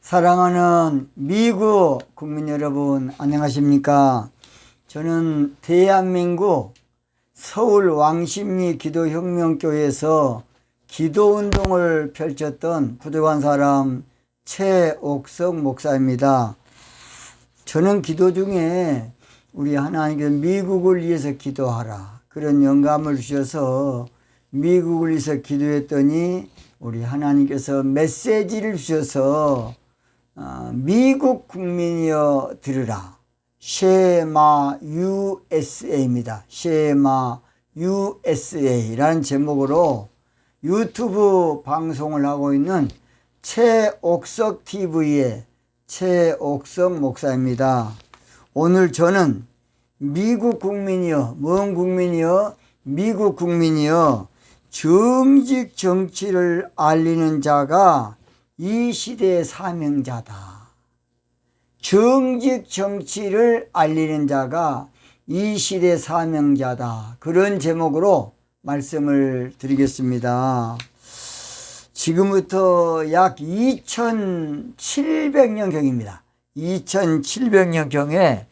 사랑하는 미국 국민 여러분, 안녕하십니까? 저는 대한민국 서울 왕십리 기도혁명교회에서 기도운동을 펼쳤던 부족한 사람 최옥석 목사입니다. 저는 기도 중에 우리 하나님께서 미국을 위해서 기도하라, 그런 영감을 주셔서 미국을 위해서 기도했더니 우리 하나님께서 메시지를 주셔서 미국 국민이여 들으라, 쉐마 USA입니다. 쉐마 USA라는 제목으로 유튜브 방송을 하고 있는 최옥석 TV의 최옥석 목사입니다. 오늘 저는 미국 국민이여, 뭔 국민이여? 미국 국민이여, 정직 정치를 알리는 자가 이 시대의 사명자다. 정직 정치를 알리는 자가 이 시대의 사명자다. 그런 제목으로 말씀을 드리겠습니다. 지금부터 약 2700년경입니다. 2700년경에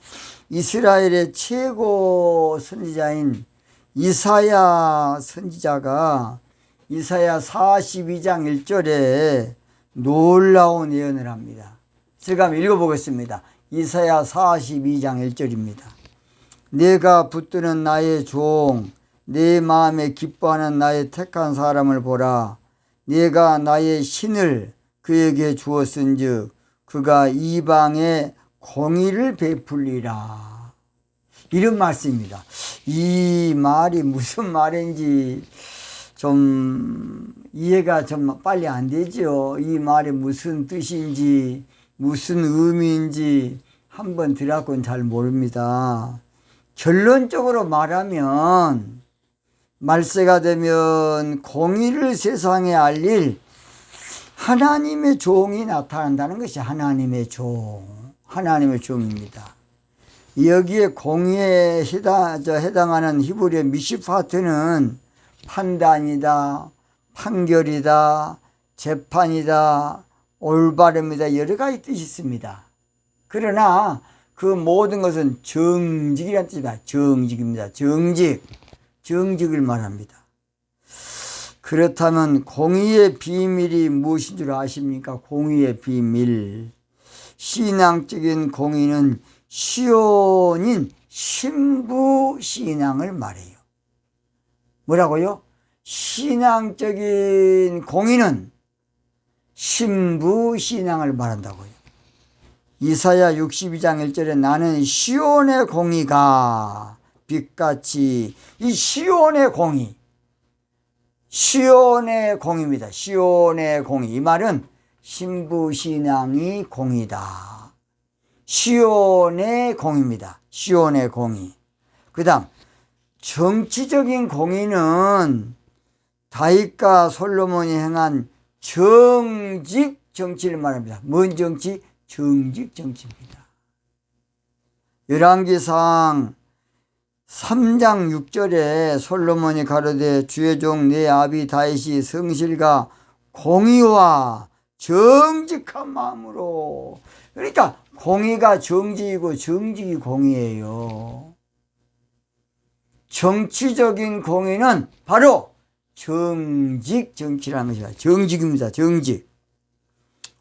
이스라엘의 최고 선지자인 이사야 선지자가 이사야 42장 1절에 놀라운 예언을 합니다. 제가 한번 읽어보겠습니다. 이사야 42장 1절입니다. 내가 붙드는 나의 종, 내 마음에 기뻐하는 나의 택한 사람을 보라. 내가 나의 신을 그에게 주었은즉 그가 이방에 공의를 베풀리라. 이런 말씀입니다. 이 말이 무슨 말인지 좀 이해가 좀 빨리 안 되죠. 이 말이 무슨 뜻인지 무슨 의미인지 한번 들어갖고는 잘 모릅니다. 결론적으로 말하면 말세가 되면 공의를 세상에 알릴 하나님의 종이 나타난다는 것이 하나님의 종입니다. 여기에 공의에 해당하는 히브리어 미시파트는 판단이다, 판결이다, 재판이다, 올바름이다, 여러 가지 뜻이 있습니다. 그러나 그 모든 것은 정직이라는 뜻입니다. 정직입니다. 정직을 말합니다. 그렇다면 공의의 비밀이 무엇인 줄 아십니까? 공의의 비밀. 신앙적인 공의는 시온인 신부신앙을 말해요. 뭐라고요? 신앙적인 공의는 신부신앙을 말한다고요. 이사야 62장 1절에 나는 시온의 공의가 빛같이, 이 시온의 공의입니다. 시온의 공의. 이 말은 신부신앙이 공의다. 시온의 공의입니다. 시온의 공의. 그 다음 정치적인 공의는 다윗과 솔로몬이 행한 정직 정치를 말합니다. 뭔 정치? 정직 정치입니다. 열왕기상 3장 6절에 솔로몬이 가로되 주의 종 내 아비 다윗이 성실과 공의와 정직한 마음으로, 그러니까 공의가 정직이고 정직이 공의예요. 정치적인 공의는 바로 정직 정치라는 것이다. 정직입니다. 정직.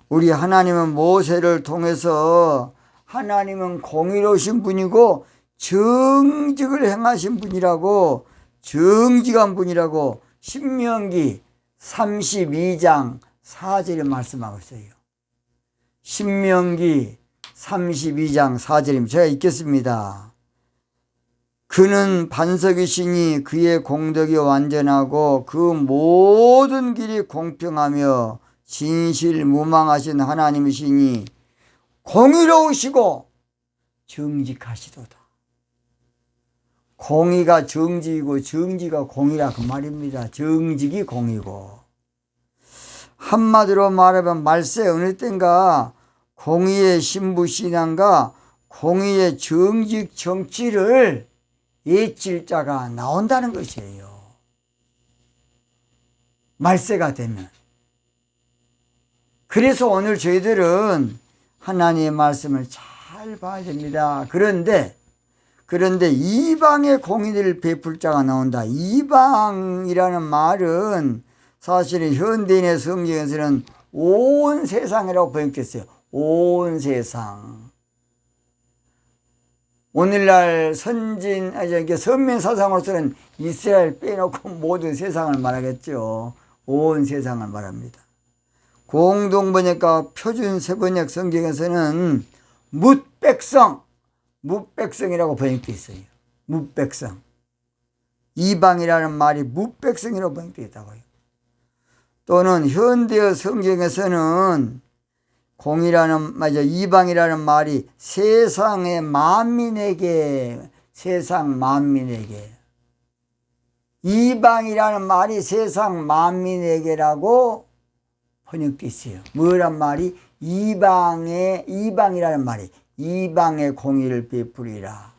우리 하나님은 모세를 통해서 하나님은 공의로우신 분이고 정직을 행하신 분이라고, 정직한 분이라고 신명기 32장 4절에 말씀하고 있어요. 신명기 32장 4절입니다. 제가 읽겠습니다. 그는 반석이시니 그의 공덕이 완전하고 그 모든 길이 공평하며 진실무망하신 하나님이시니 공의로우시고 정직하시도다. 공의가 정직이고 정직이 공의라 그 말입니다. 정직이 공의고. 한마디로 말하면 말세 어느 때인가 공의의 신부신앙과 공의의 정직 정치를 예칠 자가 나온다는 것이에요. 말세가 되면. 그래서 오늘 저희들은 하나님의 말씀을 잘 봐야 됩니다. 그런데 이방의 공의를 베풀 자가 나온다. 이방이라는 말은 사실은 현대인의 성경에서는 온 세상이라고 번역됐어요. 온 세상. 오늘날 선민 사상으로서는 이스라엘 빼놓고 모든 세상을 말하겠죠. 온 세상을 말합니다. 공동번역과 표준세번역 성경에서는 뭇백성이라고 번역되어 있어요. 뭇백성. 이방이라는 말이 뭇백성이라고 번역되어 있다고요. 또는 현대어 성경에서는 이방이라는 말이 세상 만민에게. 이방이라는 말이 세상 만민에게라고 번역되어 있어요. 뭐란 말이? 이방이라는 말이 이방의 공의를 베풀이라.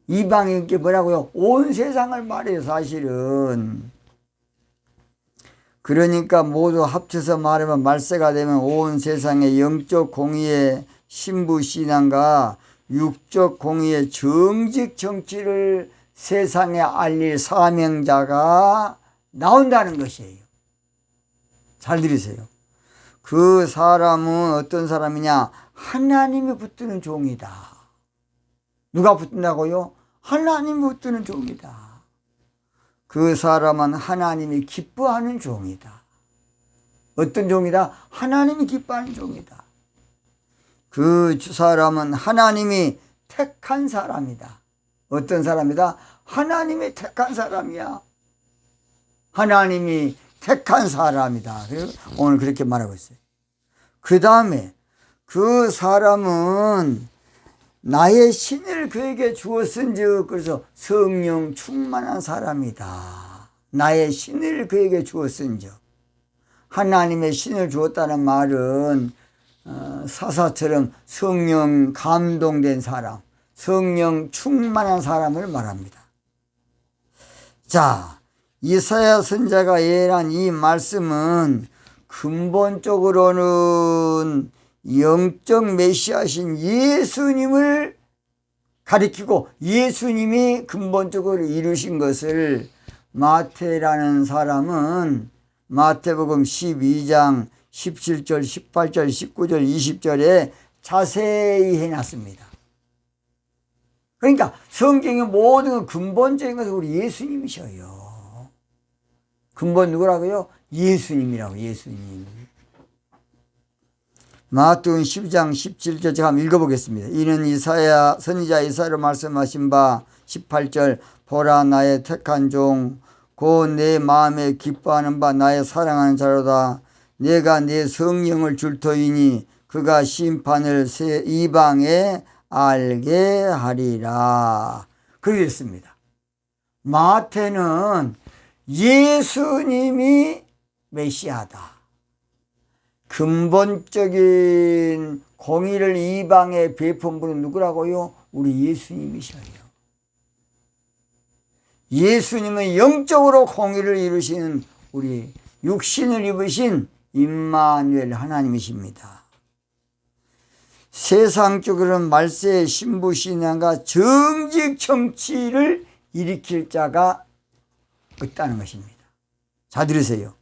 이방이 게 뭐라고요? 온 세상을 말해요, 사실은. 그러니까 모두 합쳐서 말하면 말세가 되면 온 세상의 영적 공의의 신부신앙과 육적 공의의 정직 정치를 세상에 알릴 사명자가 나온다는 것이에요. 잘 들으세요. 그 사람은 어떤 사람이냐? 하나님이 붙드는 종이다. 누가 붙든다고요? 하나님이 붙드는 종이다. 그 사람은 하나님이 기뻐하는 종이다. 어떤 종이다? 하나님이 기뻐하는 종이다. 그 사람은 하나님이 택한 사람이다. 어떤 사람이다? 하나님이 택한 사람이야. 하나님이 택한 사람이다. 오늘 그렇게 말하고 있어요. 그 다음에 그 사람은 나의 신을 그에게 주었은즉, 그래서 성령 충만한 사람이다. 나의 신을 그에게 주었은즉. 하나님의 신을 주었다는 말은 사사처럼 성령 감동된 사람, 성령 충만한 사람을 말합니다. 자, 이사야 선지자가 예언한 이 말씀은 근본적으로는 영적 메시아신 예수님을 가리키고 예수님이 근본적으로 이루신 것을 마태라는 사람은 마태복음 12장 17절, 18절, 19절, 20절에 자세히 해놨습니다. 그러니까 성경의 모든 근본적인 것은 우리 예수님이셔요. 근본 누구라고요? 예수님이라고, 예수님. 마태복음 12장 17절 제가 한번 읽어보겠습니다. 이는 이사야 선지자 이사야로 말씀하신 바 18절, 보라 나의 택한 종 곧 내 마음에 기뻐하는 바 나의 사랑하는 자로다. 내가 내 성령을 줄 터이니 그가 심판을 이방에 알게 하리라. 그랬습니다. 마태는 예수님이 메시아다. 근본적인 공의를 이방에 베푼 분은 누구라고요? 우리 예수님이셔요. 예수님은 영적으로 공의를 이루시는 우리 육신을 입으신 임마누엘 하나님이십니다. 세상적으로는 말세의 신부신앙과 정직 정치를 일으킬 자가 없다는 것입니다. 자, 들으세요.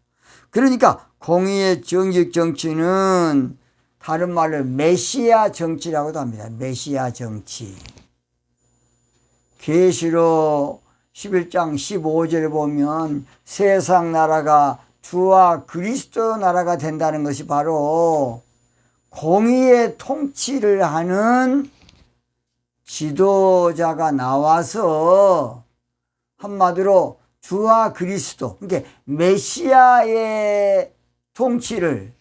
그러니까 공의의 정직 정치는 다른 말로 메시아 정치라고도 합니다. 메시아 정치. 계시록 11장 15절에 보면 세상 나라가 주와 그리스도 나라가 된다는 것이 바로 공의의 통치를 하는 지도자가 나와서 한마디로 주와 그리스도, 그러니까 메시아의 통치를,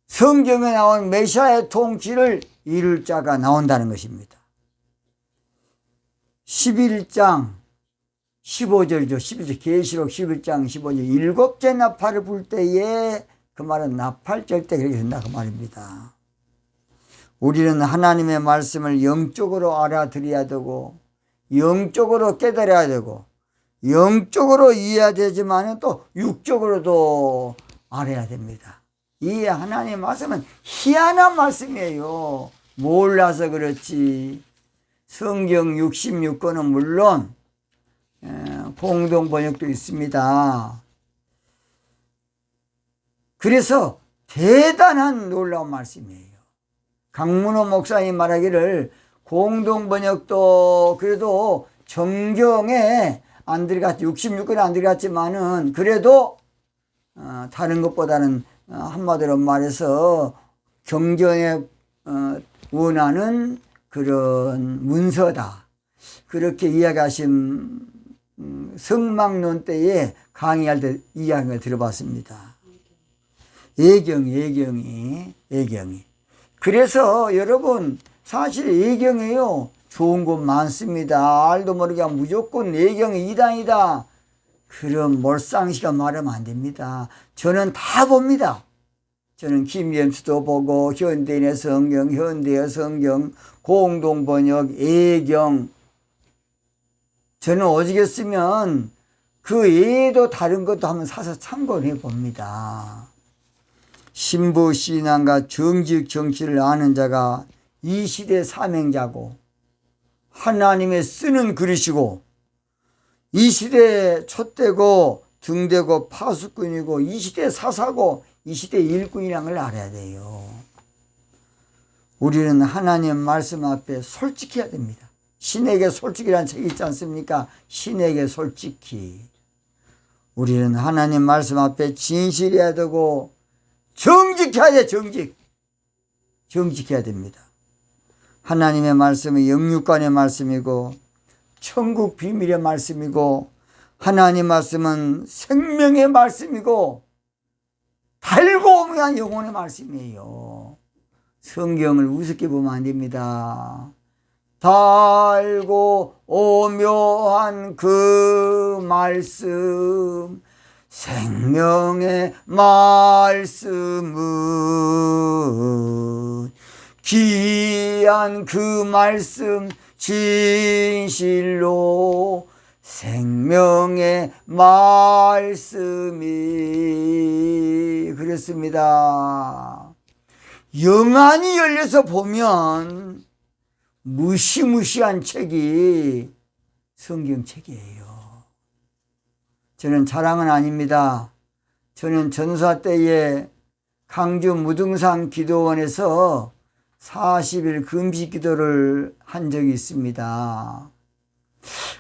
성경에 나온 메시아의 통치를 이룰 자가 나온다는 것입니다. 11장 15절이죠. 11절, 계시록 11장 15절. 일곱째 나팔을 불 때에, 그 말은 나팔절 때 그렇게 된다 그 말입니다. 우리는 하나님의 말씀을 영적으로 알아들여야 되고 영적으로 깨달아야 되고 영적으로 이해해야 되지만 또 육적으로도 알아야 됩니다. 이 하나님의 말씀은 희한한 말씀이에요. 몰라서 그렇지. 성경 66권은 물론 공동 번역도 있습니다. 그래서 대단한 놀라운 말씀이에요. 강문호 목사님 말하기를 공동 번역도 그래도 정경에 안 들어갔지, 66권에 안 들어갔지만은 그래도 다른 것보다는 한마디로 말해서 경전에 원하는 그런 문서다. 그렇게 이야기하신 성막론 때에 강의할 때 이야기를 들어봤습니다. 예경이. 그래서 여러분 사실 예경에요 좋은 곳 많습니다. 알도 모르게 무조건 예경이 이단이다. 그런 몰상식가 말하면 안 됩니다. 저는 다 봅니다. 저는 김예수도 보고 현대인의 성경, 현대의 성경, 공동번역, 예경. 저는 오직했으면 그 외에도 다른 것도 한번 사서 참고해 봅니다. 신부 신앙과 정직 정치를 아는 자가 이 시대 사명자고 하나님의 쓰는 그릇이고 이 시대에 촛대고 등대고 파수꾼이고 이 시대 사사고 이 시대 일꾼이라는 걸 알아야 돼요. 우리는 하나님 말씀 앞에 솔직해야 됩니다. 신에게 솔직이라는 책이 있지 않습니까? 신에게 솔직히. 우리는 하나님 말씀 앞에 진실해야 되고 정직해야 돼. 정직해야 됩니다. 하나님의 말씀은 영육간의 말씀이고 천국 비밀의 말씀이고 하나님 말씀은 생명의 말씀이고 달고 오묘한 영혼의 말씀이에요. 성경을 우습게 보면 안 됩니다. 달고 오묘한 그 말씀, 생명의 말씀은 귀한 그 말씀 진실로 생명의 말씀이 그렇습니다. 영안이 열려서 보면 무시무시한 책이 성경책이에요. 저는 자랑은 아닙니다. 저는 전사 때에 강주 무등산 기도원에서 40일 금식 기도를 한 적이 있습니다.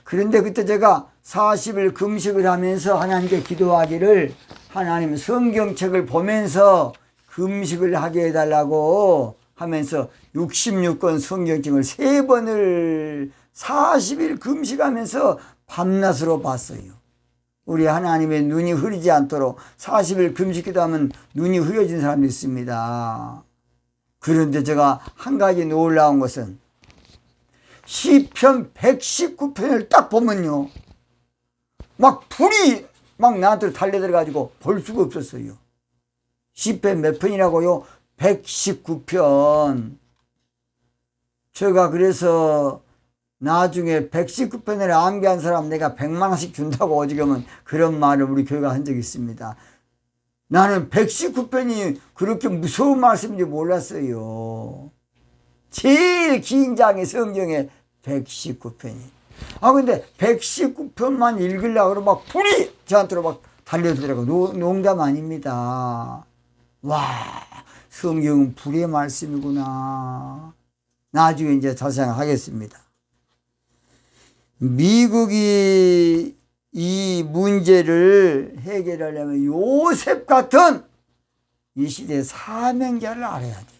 그런데 그때 제가 40일 금식을 하면서 하나님께 기도하기를 하나님 성경책을 보면서 금식을 하게 해달라고 하면서 66권 성경책을 3번을 40일 금식하면서 밤낮으로 봤어요. 우리 하나님의 눈이 흐리지 않도록 40일 금식 기도하면 눈이 흐려진 사람도 있습니다. 그런데 제가 한 가지 놀라운 것은 시편 119편을 딱 보면요 막 불이 막 나한테 달려들어가지고 볼 수가 없었어요. 시편 몇 편이라고요? 119편. 제가 그래서 나중에 119편을 암기한 사람 내가 100만 원씩 준다고 어지금은 그런 말을 우리 교회가 한 적이 있습니다. 나는 119편이 그렇게 무서운 말씀인지 몰랐어요. 제일 긴 장의 성경에 119편이. 근데 119편만 읽으려고 그러면 막 불이 저한테로 막 달려들더라고요. 농담 아닙니다. 와, 성경은 불의 말씀이구나. 나중에 이제 자세히 하겠습니다. 미국이 이 문제를 해결하려면 요셉 같은 이 시대의 사명자를 알아야 돼요.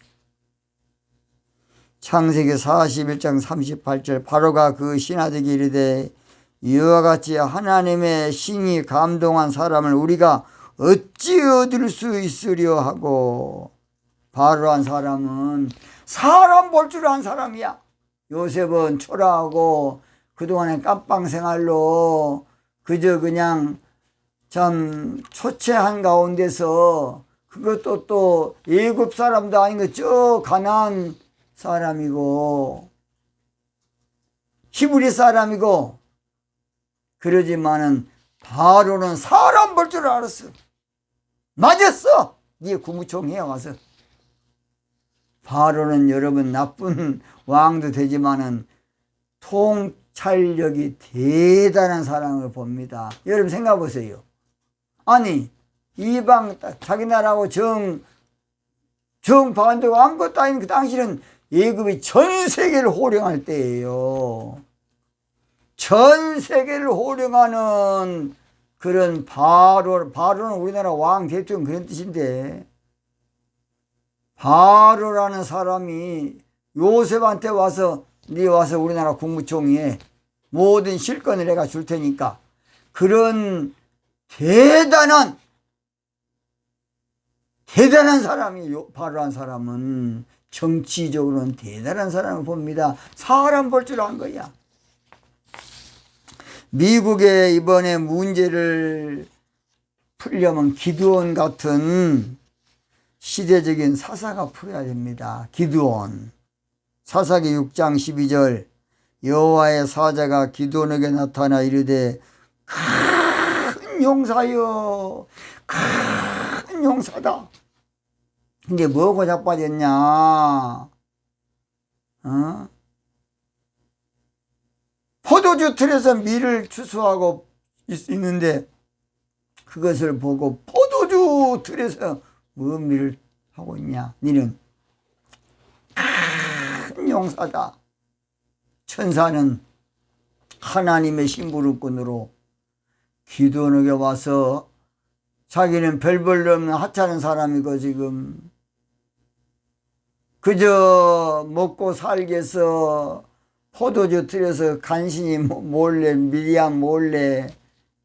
창세기 41장 38절 바로가 그 신하들에게 이르되 이와 같이 하나님의 신이 감동한 사람을 우리가 어찌 얻을 수 있으려 하고. 바로한 사람은 사람 볼 줄 아는 사람이야. 요셉은 초라하고 그동안의 깜빵 생활로 그저 그냥 참 초췌한 가운데서 그것도 또 애굽 사람도 아니고 저 가나안 사람이고 히브리 사람이고 그러지만은 바로는 사람 볼 줄 알았어. 맞았어. 네 국무총리에 와서. 바로는 여러분 나쁜 왕도 되지만은 통찰력이 대단한 사람을 봅니다. 여러분 생각해 보세요. 아니 이방 자기 나라하고 정반대고 아무것도 아닌 그 당시는 애굽이 전 세계를 호령할 때예요. 전 세계를 호령하는 그런 바로는 우리나라 왕 대통령 그런 뜻인데, 바로라는 사람이 요셉한테 와서 네 와서 우리나라 국무총리에 모든 실권을 내가 줄 테니까, 그런 대단한 사람이 바로란 사람은 정치적으로는 대단한 사람을 봅니다. 사람 볼 줄 안 거야. 미국의 이번에 문제를 풀려면 기드온 같은 시대적인 사사가 풀어야 됩니다. 기드온. 사사기 6장 12절 여호와의 사자가 기드온에게 나타나 이르되 큰 용사여, 큰 용사다. 근데 뭐고 자빠졌냐? 포도주 틀에서 밀을 추수하고 있는데 그것을 보고 포도주 틀에서 뭐 밀을 하고 있냐? 니는 큰 용사다. 천사는 하나님의 심부름꾼으로 기드온에게 와서 자기는 별 볼 없는 하찮은 사람이고 지금 그저 먹고 살기 위해서 포도주 틀에서 간신히 몰래 미리암 몰래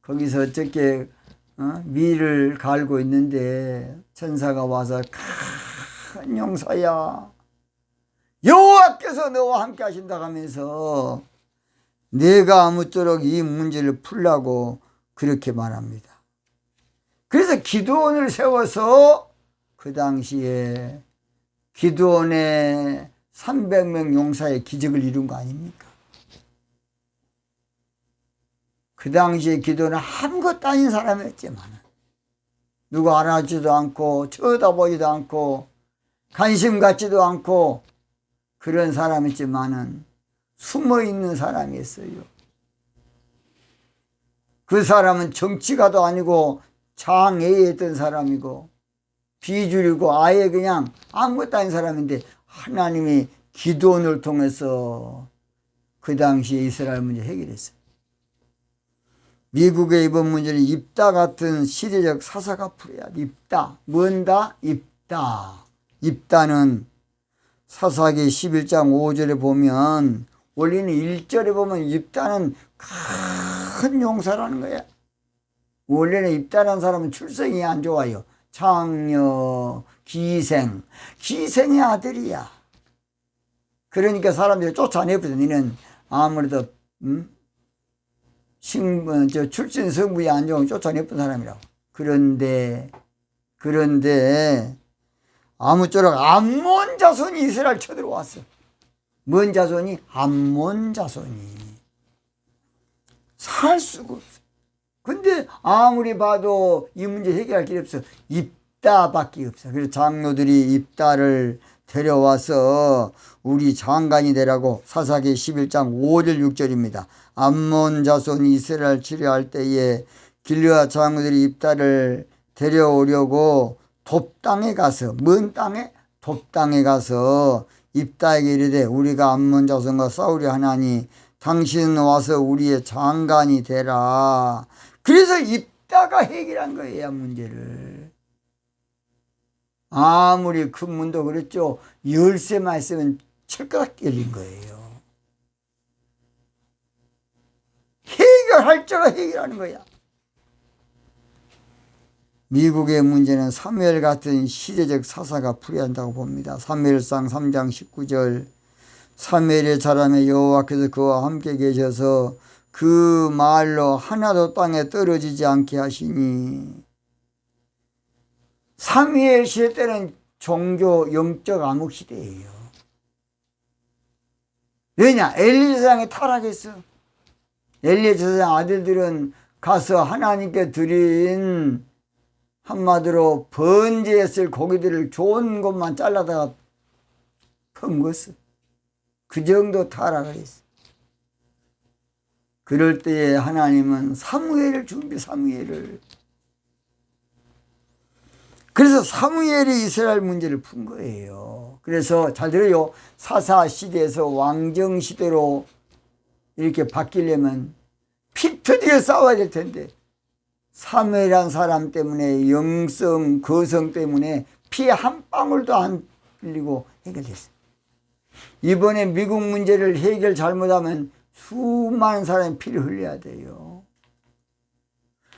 거기서 어떻게 밀을 갈고 있는데 천사가 와서 큰 용사야, 여호와께서 너와 함께 하신다 하면서 내가 아무쪼록 이 문제를 풀라고 그렇게 말합니다. 그래서 기드온을 세워서 그 당시에 기드온의 300명 용사의 기적을 이룬 거 아닙니까? 그 당시에 기드온은 아무것도 아닌 사람이었지만 누구 알아주지도 않고 쳐다보지도 않고 관심 갖지도 않고 그런 사람이었지만은 숨어있는 사람이었어요. 그 사람은 정치가도 아니고 장애했던 사람이고 비주류고 아예 그냥 아무것도 아닌 사람인데 하나님이 기드온을 통해서 그 당시에 이스라엘 문제 해결했어요. 미국의 이번 문제는 입다 같은 시대적 사사가 풀어야 돼. 입다. 뭔다? 입다. 입다는 사사기 11장 5절에 보면, 원래는 1절에 보면 입다는 큰 용사라는 거야. 원래는 입다라는 사람은 출생이 안 좋아요. 장녀, 기생의 아들이야. 그러니까 사람들이 쫓아내거든. 너는 아무래도 출신 성분이 안 좋으면 쫓아내던 사람이라고. 그런데 아무쪼록 암몬 자손이 이스라엘 쳐들어왔어. 뭔 자손이? 암몬 자손이. 살 수가 없어. 근데 아무리 봐도 이 문제 해결할 길이 없어. 입다밖에 없어. 그래서 장로들이 입다를 데려와서 우리 장관이 되라고, 사사기 11장 5절 6절입니다. 암몬 자손이 이스라엘 치료할 때에 길르앗 장로들이 입다를 데려오려고 돕 땅에 가서, 먼 땅에? 돕 땅에 가서 입다에게 이르되 우리가 암몬 자손과 싸우려 하나니 당신 와서 우리의 장관이 되라. 그래서 입다가 해결한 거예요, 문제를. 아무리 큰 문도 그렇죠. 열쇠만 있으면 철가닥 열린 거예요. 해결할 자가 해결하는 거야. 미국의 문제는 사무엘 같은 시대적 사사가 풀어야 한다고 봅니다. 사무엘상 3장 19절 사무엘의 자람에 여호와께서 그와 함께 계셔서 그 말로 하나도 땅에 떨어지지 않게 하시니. 사무엘 시대 때는 종교 영적 암흑 시대예요. 왜냐? 엘리 제사장이 타락했어. 엘리 제사장 아들들은 가서 하나님께 드린 한마디로 번제했을 고기들을 좋은 것만 잘라다가 퍼먹었어. 그 정도 타락을 했어. 그럴 때에 하나님은 사무엘을 사무엘을. 그래서 사무엘이 이스라엘 문제를 푼 거예요. 그래서 잘 들어요. 사사 시대에서 왕정 시대로 이렇게 바뀌려면 피 터지게 싸워야 될 텐데 사무엘이라는 사람 때문에 영성, 거성 때문에 피 한 방울도 안 흘리고 해결됐어요. 이번에 미국 문제를 해결 잘못하면 수많은 사람이 피를 흘려야 돼요.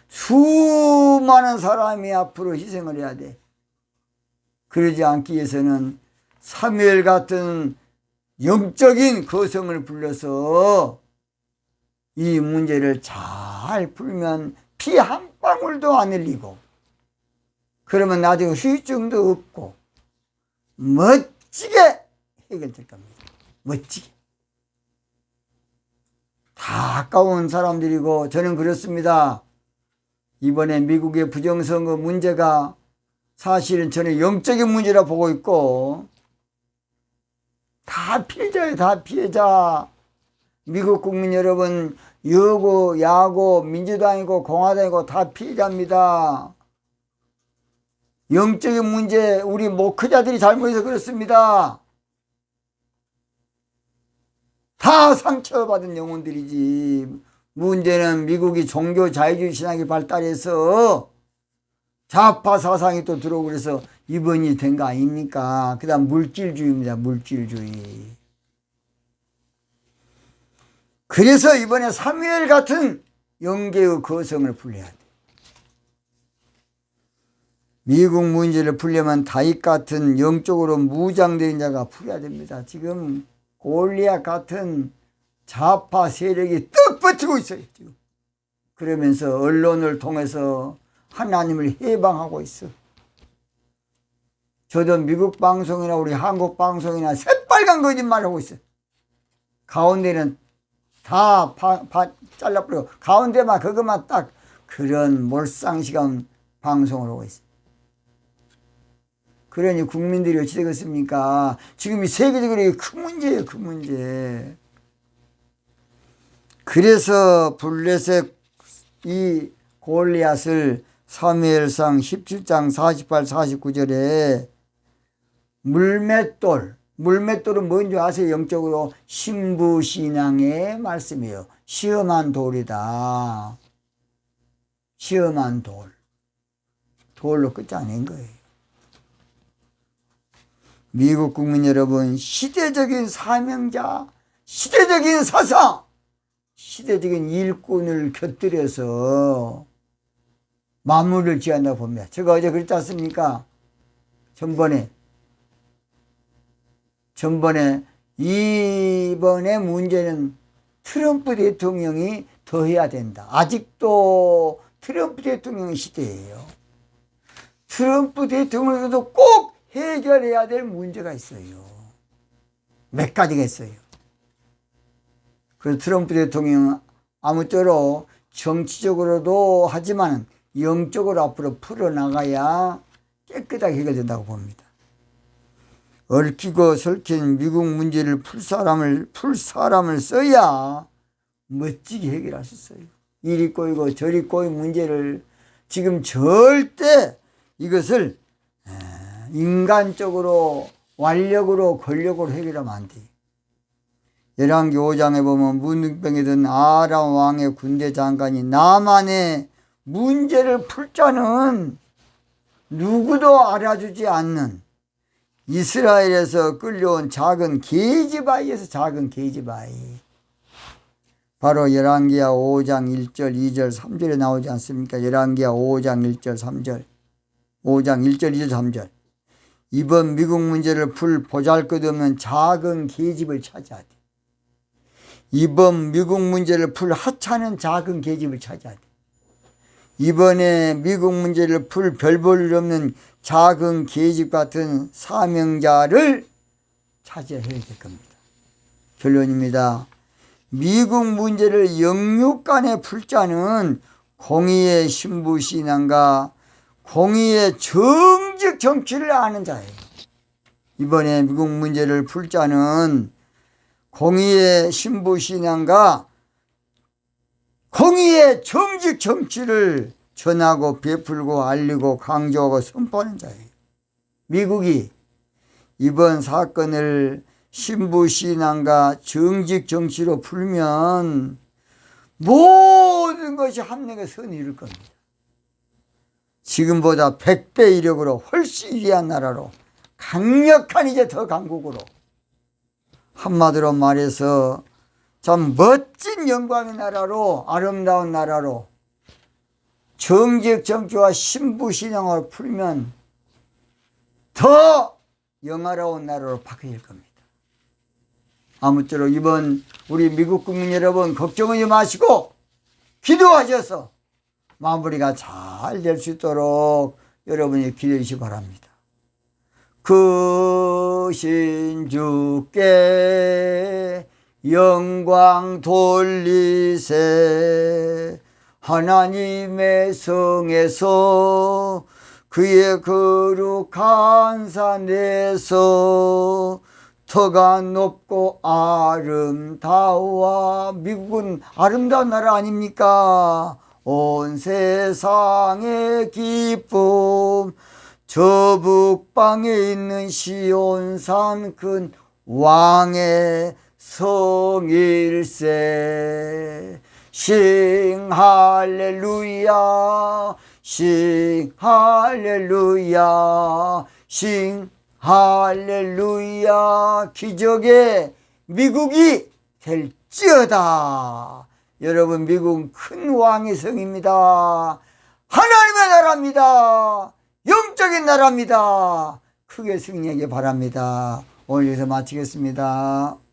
수많은 사람이 앞으로 희생을 해야 돼. 그러지 않기 위해서는 사무엘 같은 영적인 거성을 불러서 이 문제를 잘 풀면 피 한 방울도 안 흘리고, 그러면 나중에 후유증도 없고 멋지게 해결될 겁니다. 멋지게. 다 아까운 사람들이고, 저는 그렇습니다. 이번에 미국의 부정선거 문제가 사실은 저는 영적인 문제라 보고 있고, 다 피해자예요. 다 피해자. 미국 국민 여러분, 여고, 야고, 민주당이고 공화당이고 다 피해자입니다. 영적인 문제, 우리 목회자들이 잘못해서 그렇습니다. 다 상처받은 영혼들이지. 문제는 미국이 종교 자유주의 신학이 발달해서 좌파 사상이 또 들어오고 그래서 이번이 된 거 아닙니까? 그 다음 물질주의입니다. 물질주의. 그래서 이번에 사무엘 같은 영계의 거성을 풀려야 돼. 미국 문제를 풀려면 다윗 같은 영적으로 무장된 자가 풀어야 됩니다. 지금 골리앗 같은 좌파 세력이 떡 버티고 있어요. 지금. 그러면서 언론을 통해서 하나님을 해방하고 있어. 저도 미국 방송이나 우리 한국 방송이나 새빨간 거짓말을 하고 있어. 가운데는 다 잘라버리고 가운데만 그것만 딱 그런 몰상식한 방송을 하고 있어. 그러니 국민들이 어찌 되겠습니까? 지금 이 세계적으로 큰 문제예요. 큰 문제. 그래서 블레셋 이 골리앗을 사무엘상 17장 48, 49절에 물맷돌은 뭔지 아세요? 영적으로 신부신앙의 말씀이에요. 시험한 돌이다. 시험한 돌. 돌로 끝장낸 거예요. 미국 국민 여러분, 시대적인 사명자, 시대적인 사상, 시대적인 일꾼을 곁들여서 마무리를 지어한다고 봅니다. 제가 어제 그랬지 않습니까? 전번에 이번에 문제는 트럼프 대통령이 더 해야 된다. 아직도 트럼프 대통령 시대예요. 트럼프 대통령도 꼭 해결해야 될 문제가 있어요. 몇 가지가 있어요. 그래서 트럼프 대통령 아무쪼록 정치적으로도 하지만 영적으로 앞으로 풀어나가야 깨끗하게 해결된다고 봅니다. 얽히고 설킨 미국 문제를 풀 사람을 써야 멋지게 해결할 수 있어요. 이리 꼬이고 저리 꼬인 문제를 지금 절대 이것을 인간적으로 완력으로 권력으로 해결하면 안 돼. 열왕기 5장에 보면 문둥병에 든 아람 왕의 군대 장관이 나만의 문제를 풀 자는 누구도 알아주지 않는 이스라엘에서 끌려온 작은 계집아이에서 작은 계집아이. 바로 열왕기야 5장 1절 2절 3절에 나오지 않습니까? 열왕기야 5장 1절 3절 5장 1절 2절 3절. 이번 미국 문제를 풀 보잘것없는 작은 계집을 찾아야 돼. 이번 미국 문제를 풀 하찮은 작은 계집을 찾아야 돼. 이번에 미국 문제를 풀 별 볼 일 없는 작은 계집 같은 사명자를 찾아야 될 겁니다. 결론입니다. 미국 문제를 영육간에 풀 자는 공의의 신부신앙과 공의의 정직 정치를 아는 자예요. 이번에 미국 문제를 풀 자는 공의의 신부신앙과 공의의 정직 정치를 전하고 베풀고 알리고 강조하고 선포하는 자예요. 미국이 이번 사건을 신부신앙과 정직 정치로 풀면 모든 것이 한눈에 선이 이룰 겁니다. 지금보다 100배 이력으로 훨씬 위대한 나라로, 강력한 이제 더 강국으로, 한마디로 말해서 참 멋진 영광의 나라로, 아름다운 나라로 정직 정치와 신부신앙을 풀면 더 영화로운 나라로 바뀔 겁니다. 아무쪼록 이번 우리 미국 국민 여러분 걱정하지 마시고 기도하셔서 마무리가 잘 될 수 있도록 여러분이 기도해 주시기 바랍니다. 그 신주께 영광 돌리세. 하나님의 성에서 그의 거룩한 산에서 터가 높고 아름다워. 미국은 아름다운 나라 아닙니까? 온 세상의 기쁨. 저 북방에 있는 시온산 큰 왕의 성일세. 싱 할렐루야, 싱 할렐루야, 싱 할렐루야. 기적의 미국이 될지어다. 여러분, 미국은 큰 왕의 성입니다. 하나님의 나라입니다. 영적인 나라입니다. 크게 승리하기 바랍니다. 오늘 여기서 마치겠습니다.